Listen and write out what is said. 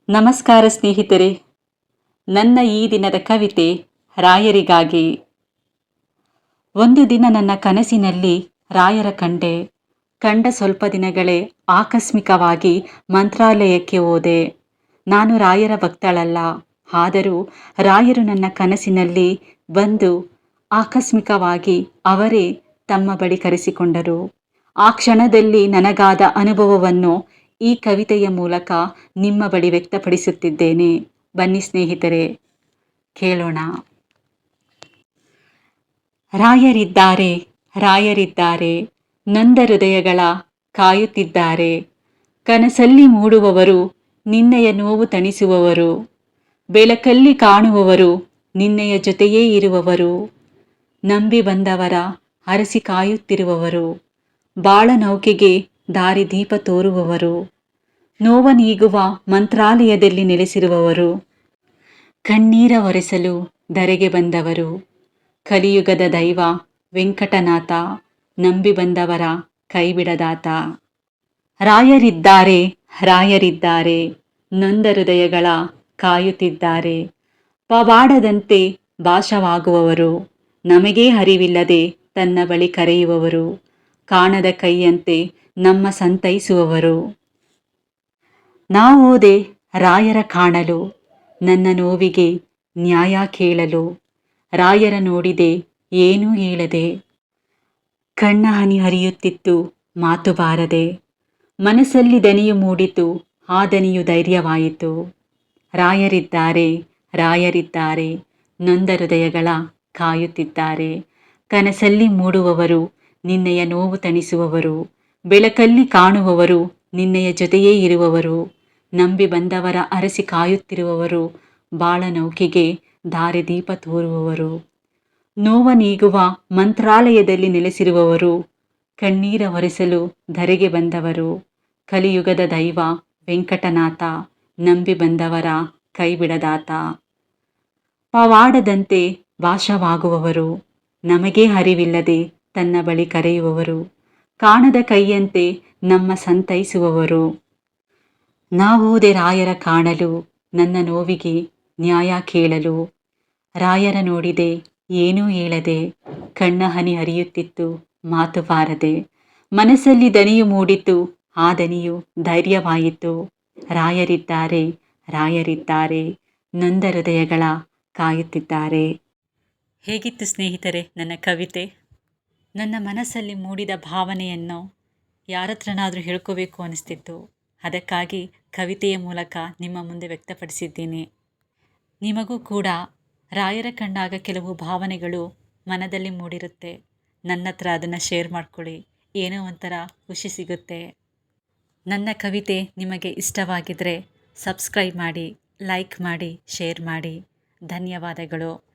ನಮಸ್ಕಾರ ಸ್ನೇಹಿತರೆ. ನನ್ನ ಈ ದಿನದ ಕವಿತೆ ರಾಯರಿಗಾಗಿ. ಒಂದು ದಿನ ನನ್ನ ಕನಸಿನಲ್ಲಿ ರಾಯರ ಕಂಡೆ. ಕಂಡ ಸ್ವಲ್ಪ ದಿನಗಳೇ ಆಕಸ್ಮಿಕವಾಗಿ ಮಂತ್ರಾಲಯಕ್ಕೆ ಹೋದೆ. ನಾನು ರಾಯರ ಭಕ್ತಳಲ್ಲ, ಆದರೂ ರಾಯರು ನನ್ನ ಕನಸಿನಲ್ಲಿ ಬಂದು ಆಕಸ್ಮಿಕವಾಗಿ ಅವರೇ ತಮ್ಮ ಬಳಿ ಕರೆಸಿಕೊಂಡರು. ಆ ಕ್ಷಣದಲ್ಲಿ ನನಗಾದ ಅನುಭವವನ್ನು ಈ ಕವಿತೆಯ ಮೂಲಕ ನಿಮ್ಮ ಬಳಿ ವ್ಯಕ್ತಪಡಿಸುತ್ತಿದ್ದೇನೆ. ಬನ್ನಿ ಸ್ನೇಹಿತರೆ, ಕೇಳೋಣ. ರಾಯರಿದ್ದಾರೆ, ರಾಯರಿದ್ದಾರೆ, ನೊಂದ ಹೃದಯಗಳ ಕಾಯುತ್ತಿದ್ದಾರೆ. ಕನಸಲ್ಲಿ ಮೂಡುವವರು, ನಿನ್ನೆಯ ನೋವು ತಣಿಸುವವರು. ಬೆಳಕಲ್ಲಿ ಕಾಣುವವರು, ನಿನ್ನೆಯ ಜೊತೆಯೇ ಇರುವವರು. ನಂಬಿ ಬಂದವರ ಹರಸಿ ಕಾಯುತ್ತಿರುವವರು. ಬಾಳ ನೌಕೆಗೆ ದಾರಿ ದೀಪ ತೋರುವವರು. ನೋವ ನೀಗುವ ಮಂತ್ರಾಲಯದಲ್ಲಿ ನೆಲೆಸಿರುವವರು. ಕಣ್ಣೀರ ಒರೆಸಲು ಧರೆಗೆ ಬಂದವರು. ಕಲಿಯುಗದ ದೈವ ವೆಂಕಟನಾಥ, ನಂಬಿ ಬಂದವರ ಕೈಬಿಡದಾತ. ರಾಯರಿದ್ದಾರೆ, ರಾಯರಿದ್ದಾರೆ, ನೊಂದ ಹೃದಯಗಳ ಕಾಯುತ್ತಿದ್ದಾರೆ. ಪವಾಡದಂತೆ ಭಾಸವಾಗುವವರು, ನಮಗೇ ಅರಿವಿಲ್ಲದೆ ತನ್ನ ಬಳಿ ಕರೆಯುವವರು. ಕಾಣದ ಕೈಯಂತೆ ನಮ್ಮ ಸಂತೈಸುವವರು. ನಾವೋದೆ ರಾಯರ ಕಾಣಲು, ನನ್ನ ನೋವಿಗೆ ನ್ಯಾಯ ಕೇಳಲು. ರಾಯರ ನೋಡಿದೆ ಏನೂ ಹೇಳದೆ, ಕಣ್ಣ ಹನಿ ಹರಿಯುತ್ತಿತ್ತು ಮಾತು ಬಾರದೆ. ಮನಸ್ಸಲ್ಲಿ ದನಿಯು ಮೂಡಿತು, ಆ ದನಿಯು ಧೈರ್ಯವಾಯಿತು. ರಾಯರಿದ್ದಾರೆ, ರಾಯರಿದ್ದಾರೆ, ನೊಂದ ಹೃದಯಗಳ ಕಾಯುತ್ತಿದ್ದಾರೆ. ಕನಸಲ್ಲಿ ಮೂಡುವವರು, ನಿನ್ನೆಯ ನೋವು ತಣಿಸುವವರು. ಬೆಳಕಲ್ಲಿ ಕಾಣುವವರು, ನಿನ್ನೆಯ ಜೊತೆಯೇ ಇರುವವರು. ನಂಬಿ ಬಂದವರ ಅರಸಿ ಕಾಯುತ್ತಿರುವವರು. ಬಾಳ ನೌಕೆಗೆ ದಾರಿ ದೀಪ ತೋರುವವರು. ನೋವ ನೀಗುವ ಮಂತ್ರಾಲಯದಲ್ಲಿ ನೆಲೆಸಿರುವವರು. ಕಣ್ಣೀರ ಒರೆಸಲು ಧರೆಗೆ ಬಂದವರು. ಕಲಿಯುಗದ ದೈವ ವೆಂಕಟನಾಥ, ನಂಬಿ ಬಂದವರ ಕೈಬಿಡದಾತ. ಪವಾಡದಂತೆ ಭಾಸವಾಗುವವರು, ನಮಗೇ ಅರಿವಿಲ್ಲದೆ ತನ್ನ ಬಳಿ ಕರೆಯುವವರು. ಕಾಣದ ಕೈಯಂತೆ ನಮ್ಮ ಸಂತೈಸುವವರು. ನಾವೋದೆ ರಾಯರ ಕಾಣಲು, ನನ್ನ ನೋವಿಗೆ ನ್ಯಾಯ ಕೇಳಲು. ರಾಯರ ನೋಡಿದೆ ಏನೂ ಹೇಳದೆ, ಕಣ್ಣ ಹನಿ ಹರಿಯುತ್ತಿತ್ತು ಮಾತು ಬಾರದೆ. ಮನಸ್ಸಲ್ಲಿ ದನಿಯು ಮೂಡಿತು, ಆ ದನಿಯು ಧೈರ್ಯವಾಯಿತು. ರಾಯರಿದ್ದಾರೆ, ರಾಯರಿದ್ದಾರೆ, ನೊಂದ ಹೃದಯಗಳ ಕಾಯುತ್ತಿದ್ದಾರೆ. ಹೇಗಿತ್ತು ಸ್ನೇಹಿತರೆ ನನ್ನ ಕವಿತೆ? ನನ್ನ ಮನಸ್ಸಲ್ಲಿ ಮೂಡಿದ ಭಾವನೆಯನ್ನು ಯಾರತ್ರನಾದರೂ ಹೇಳ್ಕೋಬೇಕು ಅನಿಸ್ತಿತ್ತು. ಅದಕ್ಕಾಗಿ ಕವಿತೆಯ ಮೂಲಕ ನಿಮ್ಮ ಮುಂದೆ ವ್ಯಕ್ತಪಡಿಸಿದ್ದೀನಿ. ನಿಮಗೂ ಕೂಡ ರಾಯರ ಕಂಡಾಗ ಕೆಲವು ಭಾವನೆಗಳು ಮನದಲ್ಲಿ ಮೂಡಿರುತ್ತೆ. ನನ್ನ ಹತ್ರ ಅದನ್ನು ಶೇರ್ ಮಾಡ್ಕೊಳ್ಳಿ, ಏನೋ ಒಂಥರ ಖುಷಿ ಸಿಗುತ್ತೆ. ನನ್ನ ಕವಿತೆ ನಿಮಗೆ ಇಷ್ಟವಾಗಿದ್ದರೆ ಸಬ್ಸ್ಕ್ರೈಬ್ ಮಾಡಿ, ಲೈಕ್ ಮಾಡಿ, ಶೇರ್ ಮಾಡಿ. ಧನ್ಯವಾದಗಳು.